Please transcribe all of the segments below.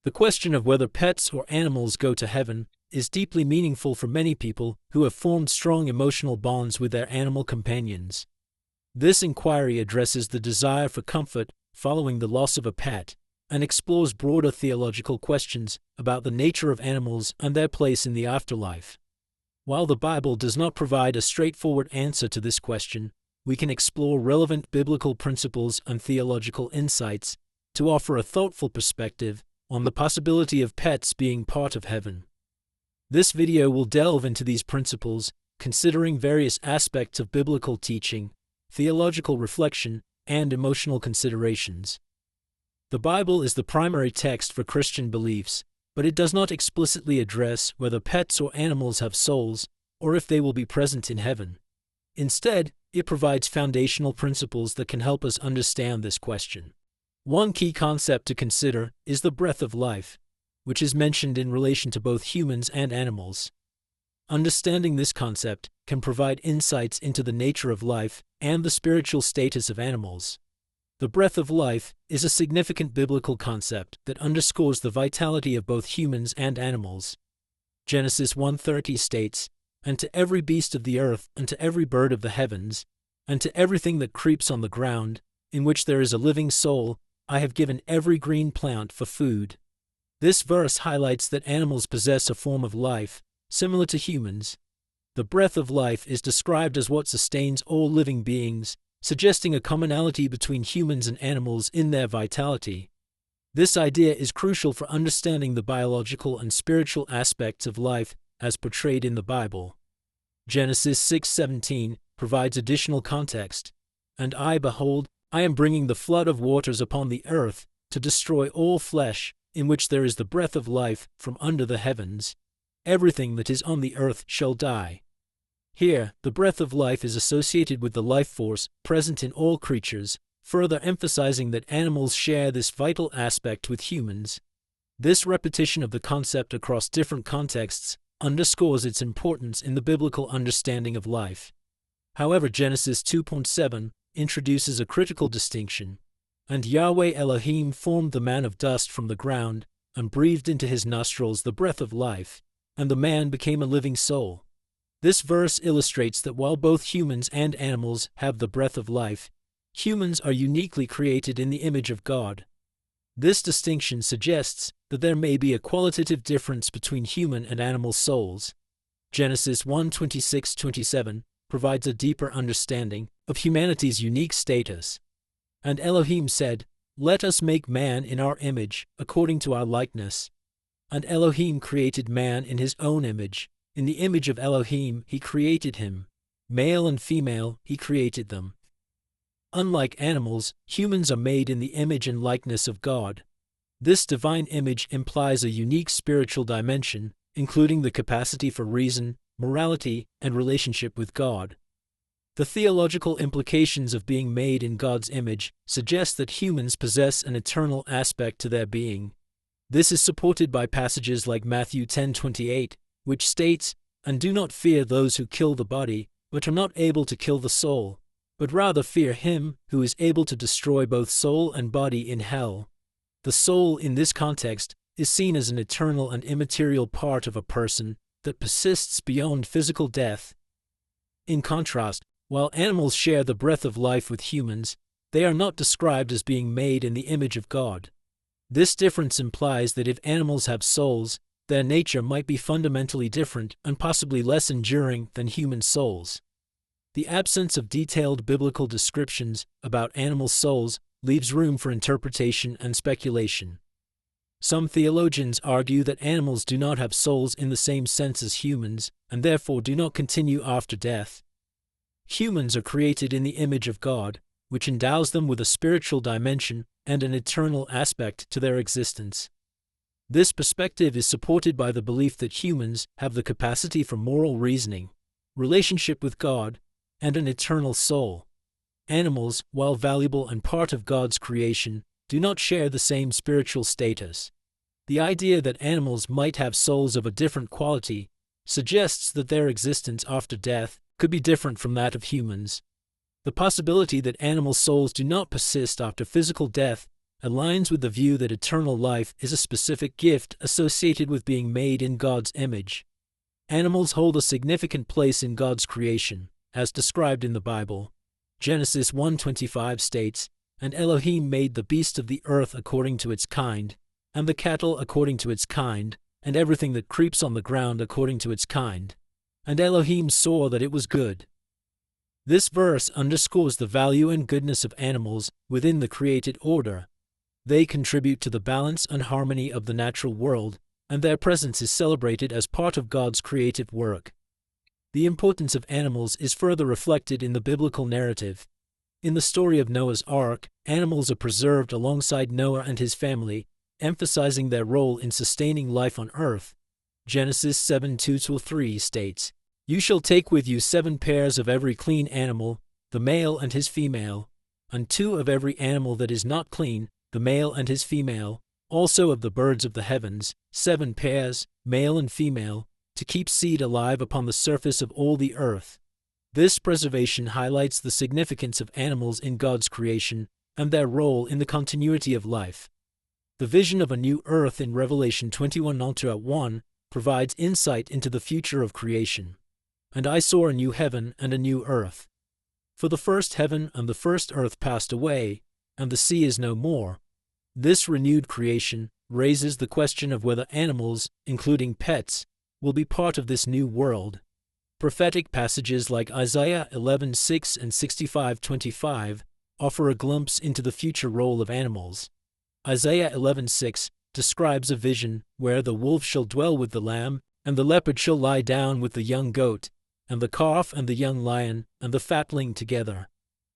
The question of whether pets or animals go to heaven is deeply meaningful for many people who have formed strong emotional bonds with their animal companions. This inquiry addresses the desire for comfort following the loss of a pet and explores broader theological questions about the nature of animals and their place in the afterlife. While the Bible does not provide a straightforward answer to this question, we can explore relevant biblical principles and theological insights to offer a thoughtful perspective on the possibility of pets being part of heaven. This video will delve into these principles, considering various aspects of biblical teaching, theological reflection, and emotional considerations. The Bible is the primary text for Christian beliefs, but it does not explicitly address whether pets or animals have souls or if they will be present in heaven. Instead, it provides foundational principles that can help us understand this question. One key concept to consider is the breath of life, which is mentioned in relation to both humans and animals. Understanding this concept can provide insights into the nature of life and the spiritual status of animals. The breath of life is a significant biblical concept that underscores the vitality of both humans and animals. Genesis 1:30 states, "And to every beast of the earth, and to every bird of the heavens, and to everything that creeps on the ground, in which there is a living soul, I have given every green plant for food." This verse highlights that animals possess a form of life, similar to humans. The breath of life is described as what sustains all living beings, suggesting a commonality between humans and animals in their vitality. This idea is crucial for understanding the biological and spiritual aspects of life as portrayed in the Bible. Genesis 6:17 provides additional context. "And I, behold, I am bringing the flood of waters upon the earth to destroy all flesh, in which there is the breath of life from under the heavens. Everything that is on the earth shall die." Here, the breath of life is associated with the life force present in all creatures, further emphasizing that animals share this vital aspect with humans. This repetition of the concept across different contexts underscores its importance in the biblical understanding of life. However, Genesis 2:7 introduces a critical distinction. "And Yahweh Elohim formed the man of dust from the ground, and breathed into his nostrils the breath of life, and the man became a living soul." This verse illustrates that while both humans and animals have the breath of life, humans are uniquely created in the image of God. This distinction suggests that there may be a qualitative difference between human and animal souls. Genesis 1:26-27 provides a deeper understanding of humanity's unique status. "And Elohim said, Let us make man in our image, according to our likeness. And Elohim created man in his own image. In the image of Elohim he created him. Male and female he created them." Unlike animals, humans are made in the image and likeness of God. This divine image implies a unique spiritual dimension, including the capacity for reason, morality, and relationship with God. The theological implications of being made in God's image suggest that humans possess an eternal aspect to their being. This is supported by passages like Matthew 10:28, which states, "And do not fear those who kill the body, but are not able to kill the soul, but rather fear him who is able to destroy both soul and body in hell." The soul in this context is seen as an eternal and immaterial part of a person that persists beyond physical death. In contrast, while animals share the breath of life with humans, they are not described as being made in the image of God. This difference implies that if animals have souls, their nature might be fundamentally different and possibly less enduring than human souls. The absence of detailed biblical descriptions about animal souls leaves room for interpretation and speculation. Some theologians argue that animals do not have souls in the same sense as humans, and therefore do not continue after death. Humans are created in the image of God, which endows them with a spiritual dimension and an eternal aspect to their existence. This perspective is supported by the belief that humans have the capacity for moral reasoning, relationship with God, and an eternal soul. Animals, while valuable and part of God's creation, do not share the same spiritual status. The idea that animals might have souls of a different quality suggests that their existence after death could be different from that of humans. The possibility that animal souls do not persist after physical death aligns with the view that eternal life is a specific gift associated with being made in God's image. Animals hold a significant place in God's creation, as described in the Bible. Genesis 1:25 states, "And Elohim made the beast of the earth according to its kind, and the cattle according to its kind, and everything that creeps on the ground according to its kind. And Elohim saw that it was good." This verse underscores the value and goodness of animals within the created order. They contribute to the balance and harmony of the natural world, and their presence is celebrated as part of God's creative work. The importance of animals is further reflected in the biblical narrative. In the story of Noah's Ark, animals are preserved alongside Noah and his family, emphasizing their role in sustaining life on earth. Genesis 7:2-3 states, "You shall take with you 7 pairs of every clean animal, the male and his female, and 2 of every animal that is not clean, the male and his female, also of the birds of the heavens, 7 pairs, male and female, to keep seed alive upon the surface of all the earth." This preservation highlights the significance of animals in God's creation and their role in the continuity of life. The vision of a new earth in Revelation 21:1 provides insight into the future of creation. "And I saw a new heaven and a new earth. For the first heaven and the first earth passed away, and the sea is no more." This renewed creation raises the question of whether animals, including pets, will be part of this new world. Prophetic passages like Isaiah 11:6 and 65:25 offer a glimpse into the future role of animals. Isaiah 11:6 describes a vision where the wolf shall dwell with the lamb, and the leopard shall lie down with the young goat, and the calf and the young lion and the fatling together,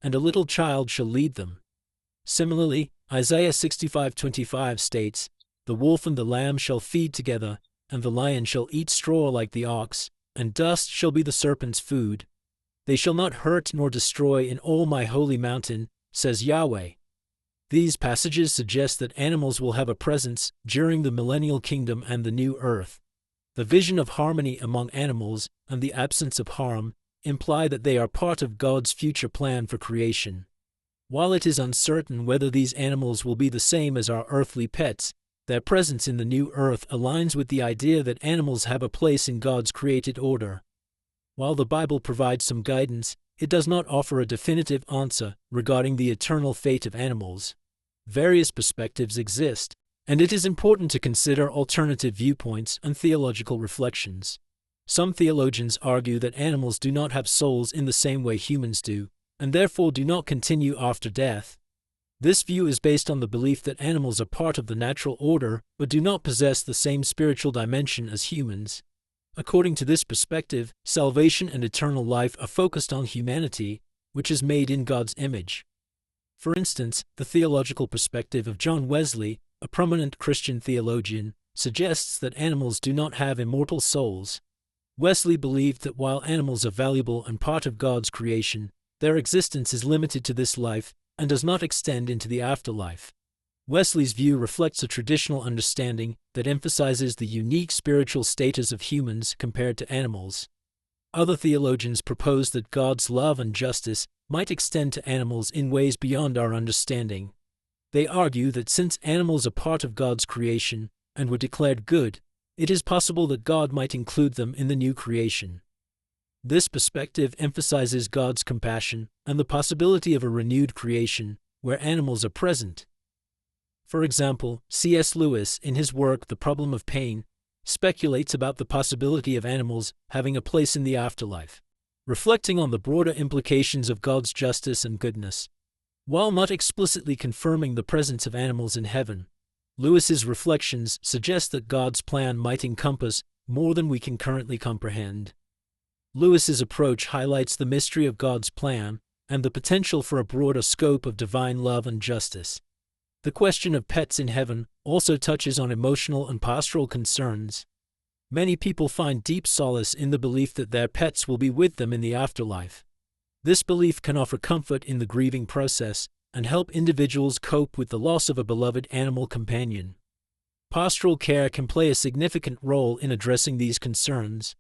and a little child shall lead them. Similarly, Isaiah 65:25 states, "The wolf and the lamb shall feed together, and the lion shall eat straw like the ox, and dust shall be the serpent's food. They shall not hurt nor destroy in all my holy mountain, says Yahweh." These passages suggest that animals will have a presence during the millennial kingdom and the new earth. The vision of harmony among animals and the absence of harm imply that they are part of God's future plan for creation. While it is uncertain whether these animals will be the same as our earthly pets, their presence in the new earth aligns with the idea that animals have a place in God's created order. While the Bible provides some guidance, it does not offer a definitive answer regarding the eternal fate of animals. Various perspectives exist, and it is important to consider alternative viewpoints and theological reflections. Some theologians argue that animals do not have souls in the same way humans do, and therefore do not continue after death. This view is based on the belief that animals are part of the natural order but do not possess the same spiritual dimension as humans. According to this perspective, salvation and eternal life are focused on humanity, which is made in God's image. For instance, the theological perspective of John Wesley, a prominent Christian theologian, suggests that animals do not have immortal souls. Wesley believed that while animals are valuable and part of God's creation, their existence is limited to this life and does not extend into the afterlife. Wesley's view reflects a traditional understanding that emphasizes the unique spiritual status of humans compared to animals. Other theologians propose that God's love and justice might extend to animals in ways beyond our understanding. They argue that since animals are part of God's creation and were declared good, it is possible that God might include them in the new creation. This perspective emphasizes God's compassion and the possibility of a renewed creation where animals are present. For example, C.S. Lewis, in his work The Problem of Pain, speculates about the possibility of animals having a place in the afterlife, reflecting on the broader implications of God's justice and goodness. While not explicitly confirming the presence of animals in heaven, Lewis's reflections suggest that God's plan might encompass more than we can currently comprehend. Lewis's approach highlights the mystery of God's plan and the potential for a broader scope of divine love and justice. The question of pets in heaven also touches on emotional and pastoral concerns. Many people find deep solace in the belief that their pets will be with them in the afterlife. This belief can offer comfort in the grieving process and help individuals cope with the loss of a beloved animal companion. Pastoral care can play a significant role in addressing these concerns,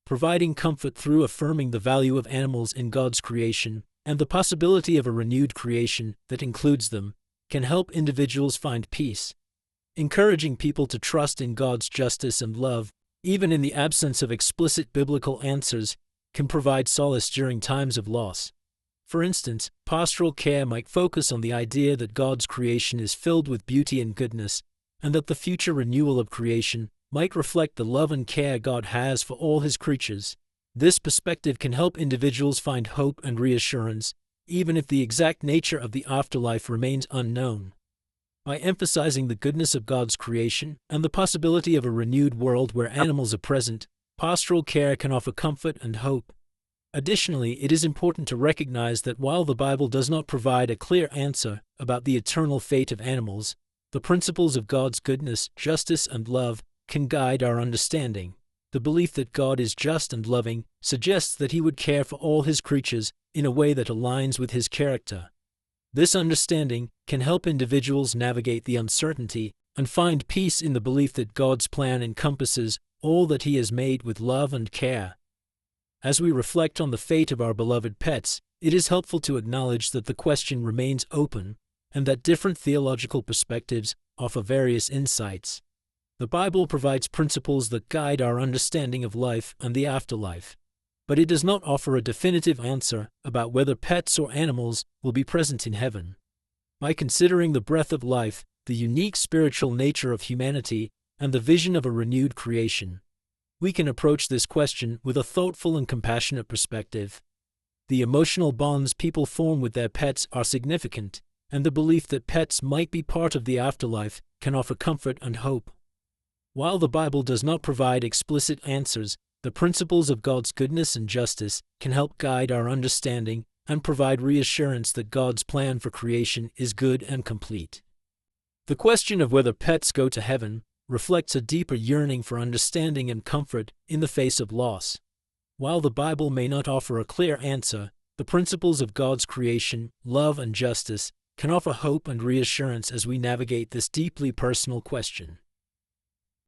providing comfort through affirming the value of animals in God's creation and the possibility of a renewed creation that includes them. can help individuals find peace. Encouraging people to trust in God's justice and love, even in the absence of explicit biblical answers, can provide solace during times of loss. For instance, pastoral care might focus on the idea that God's creation is filled with beauty and goodness, and that the future renewal of creation might reflect the love and care God has for all His creatures. This perspective can help individuals find hope and reassurance, even if the exact nature of the afterlife remains unknown. By emphasizing the goodness of God's creation and the possibility of a renewed world where animals are present, pastoral care can offer comfort and hope. Additionally, it is important to recognize that while the Bible does not provide a clear answer about the eternal fate of animals, the principles of God's goodness, justice, and love can guide our understanding. The belief that God is just and loving suggests that He would care for all His creatures in a way that aligns with His character. This understanding can help individuals navigate the uncertainty and find peace in the belief that God's plan encompasses all that He has made with love and care. As we reflect on the fate of our beloved pets, it is helpful to acknowledge that the question remains open and that different theological perspectives offer various insights. The Bible provides principles that guide our understanding of life and the afterlife, but it does not offer a definitive answer about whether pets or animals will be present in heaven. By considering the breadth of life, the unique spiritual nature of humanity, and the vision of a renewed creation, we can approach this question with a thoughtful and compassionate perspective. The emotional bonds people form with their pets are significant, and the belief that pets might be part of the afterlife can offer comfort and hope. While the Bible does not provide explicit answers, the principles of God's goodness and justice can help guide our understanding and provide reassurance that God's plan for creation is good and complete. The question of whether pets go to heaven reflects a deeper yearning for understanding and comfort in the face of loss. While the Bible may not offer a clear answer, the principles of God's creation, love, and justice can offer hope and reassurance as we navigate this deeply personal question.